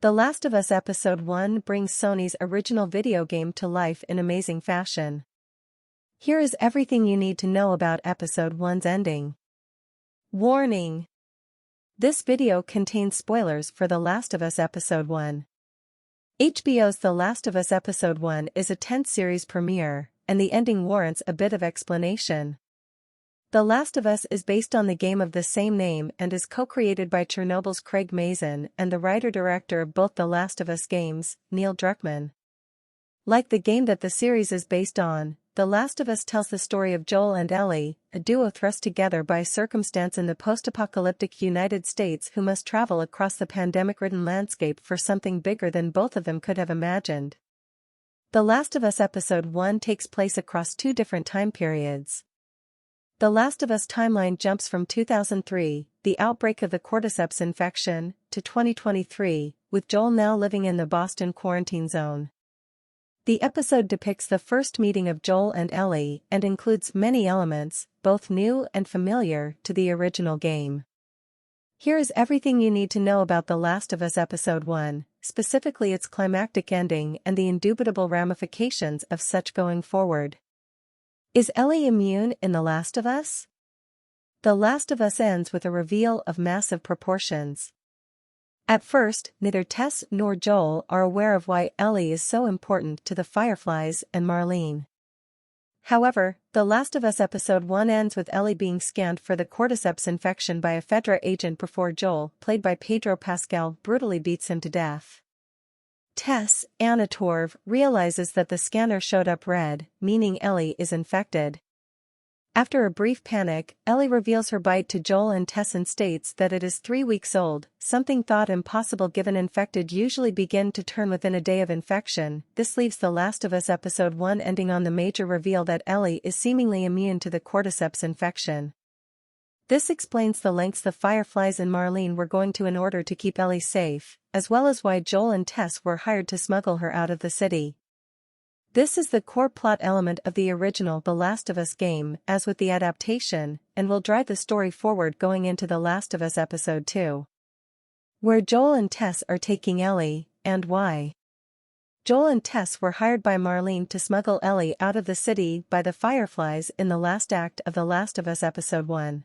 The Last of Us Episode 1 brings Sony's original video game to life in amazing fashion. Here is everything you need to know about Episode 1's ending. Warning! This video contains spoilers for The Last of Us Episode 1. HBO's The Last of Us Episode 1 is a 10th series premiere, and the ending warrants a bit of explanation. The Last of Us is based on the game of the same name and is co-created by Chernobyl's Craig Mazin and the writer-director of both The Last of Us games, Neil Druckmann. Like the game that the series is based on, The Last of Us tells the story of Joel and Ellie, a duo thrust together by circumstance in the post-apocalyptic United States who must travel across the pandemic-ridden landscape for something bigger than both of them could have imagined. The Last of Us Episode 1 takes place across two different time periods. The Last of Us timeline jumps from 2003, the outbreak of the Cordyceps infection, to 2023, with Joel now living in the Boston quarantine zone. The episode depicts the first meeting of Joel and Ellie and includes many elements, both new and familiar, to the original game. Here is everything you need to know about The Last of Us Episode 1, specifically its climactic ending and the indubitable ramifications of such going forward. Is Ellie immune in The Last of Us? The Last of Us ends with a reveal of massive proportions. At first, neither Tess nor Joel are aware of why Ellie is so important to the Fireflies and Marlene. However, The Last of Us Episode 1 ends with Ellie being scanned for the Cordyceps infection by a Fedra agent before Joel, played by Pedro Pascal, brutally beats him to death. Tess, Anna Torv, realizes that the scanner showed up red, meaning Ellie is infected. After a brief panic, Ellie reveals her bite to Joel and Tess and states that it is 3 weeks old, something thought impossible given infected usually begin to turn within a day of infection. This leaves The Last of Us Episode 1 ending on the major reveal that Ellie is seemingly immune to the Cordyceps infection. This explains the lengths the Fireflies and Marlene were going to in order to keep Ellie safe, as well as why Joel and Tess were hired to smuggle her out of the city. This is the core plot element of the original The Last of Us game, as with the adaptation, and will drive the story forward going into The Last of Us Episode 2. Where Joel and Tess are taking Ellie, and why. Joel and Tess were hired by Marlene to smuggle Ellie out of the city by the Fireflies in the last act of The Last of Us Episode 1.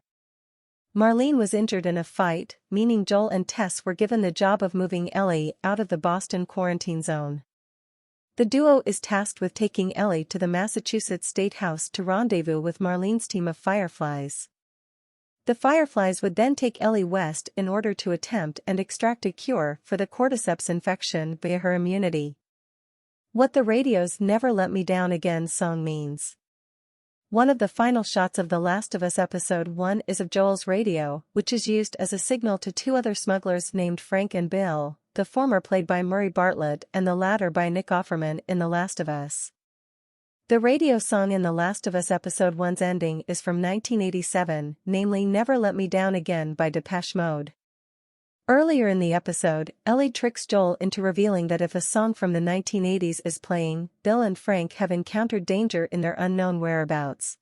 Marlene was injured in a fight, meaning Joel and Tess were given the job of moving Ellie out of the Boston quarantine zone. The duo is tasked with taking Ellie to the Massachusetts State House to rendezvous with Marlene's team of Fireflies. The Fireflies would then take Ellie west in order to attempt and extract a cure for the Cordyceps infection via her immunity. What the radio's "Never Let Me Down Again" song means. One of the final shots of The Last of Us Episode 1 is of Joel's radio, which is used as a signal to two other smugglers named Frank and Bill, the former played by Murray Bartlett and the latter by Nick Offerman in The Last of Us. The radio song in The Last of Us Episode 1's ending is from 1987, namely Never Let Me Down Again by Depeche Mode. Earlier in the episode, Ellie tricks Joel into revealing that if a song from the 1980s is playing, Bill and Frank have encountered danger in their unknown whereabouts.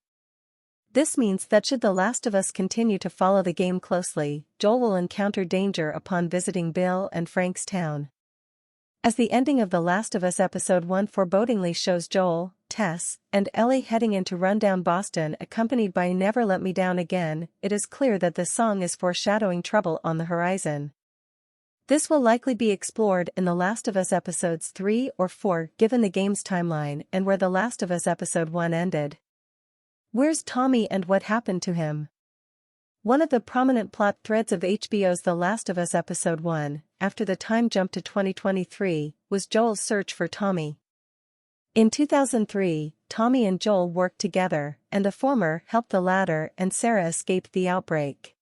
This means that should The Last of Us continue to follow the game closely, Joel will encounter danger upon visiting Bill and Frank's town. As the ending of The Last of Us Episode 1 forebodingly shows Joel, Tess, and Ellie heading into rundown Boston accompanied by Never Let Me Down Again, it is clear that the song is foreshadowing trouble on the horizon. This will likely be explored in The Last of Us Episodes 3 or 4 given the game's timeline and where The Last of Us Episode 1 ended. Where's Tommy and what happened to him? One of the prominent plot threads of HBO's The Last of Us Episode 1, after the time jump to 2023, was Joel's search for Tommy. In 2003, Tommy and Joel worked together, and the former helped the latter and Sarah escape the outbreak.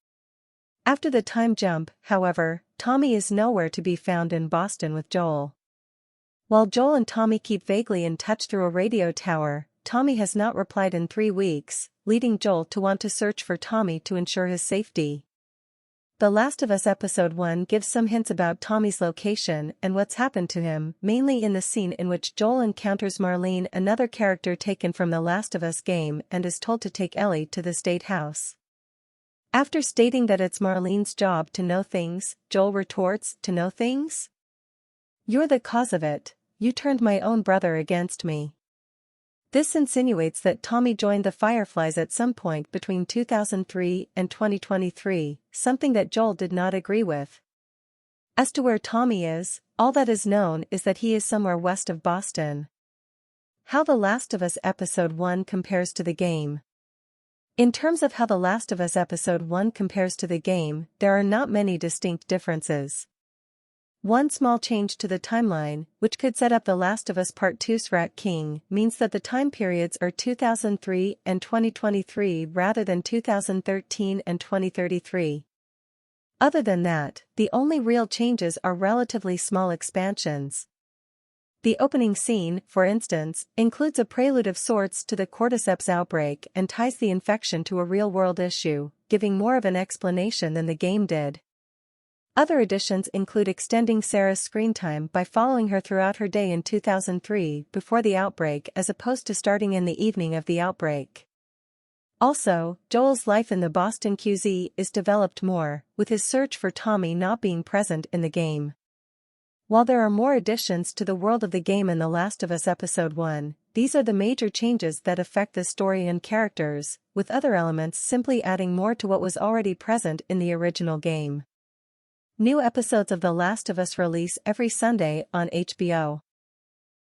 After the time jump, however, Tommy is nowhere to be found in Boston with Joel. While Joel and Tommy keep vaguely in touch through a radio tower, Tommy has not replied in 3 weeks, leading Joel to want to search for Tommy to ensure his safety. The Last of Us Episode 1 gives some hints about Tommy's location and what's happened to him, mainly in the scene in which Joel encounters Marlene, another character taken from the Last of Us game, and is told to take Ellie to the State House. After stating that it's Marlene's job to know things, Joel retorts, "To know things? You're the cause of it, you turned my own brother against me. This insinuates that Tommy joined the Fireflies at some point between 2003 and 2023, something that Joel did not agree with. As to where Tommy is, all that is known is that he is somewhere west of Boston. How The Last of Us Episode 1 compares to the game. In terms of how The Last of Us Episode 1 compares to the game, there are not many distinct differences. One small change to the timeline, which could set up The Last of Us Part 2's Rat King, means that the time periods are 2003 and 2023 rather than 2013 and 2033. Other than that, the only real changes are relatively small expansions. The opening scene, for instance, includes a prelude of sorts to the Cordyceps outbreak and ties the infection to a real-world issue, giving more of an explanation than the game did. Other additions include extending Sarah's screen time by following her throughout her day in 2003 before the outbreak as opposed to starting in the evening of the outbreak. Also, Joel's life in the Boston QZ is developed more, with his search for Tommy not being present in the game. While there are more additions to the world of the game in The Last of Us Episode 1, these are the major changes that affect the story and characters, with other elements simply adding more to what was already present in the original game. New episodes of The Last of Us release every Sunday on HBO.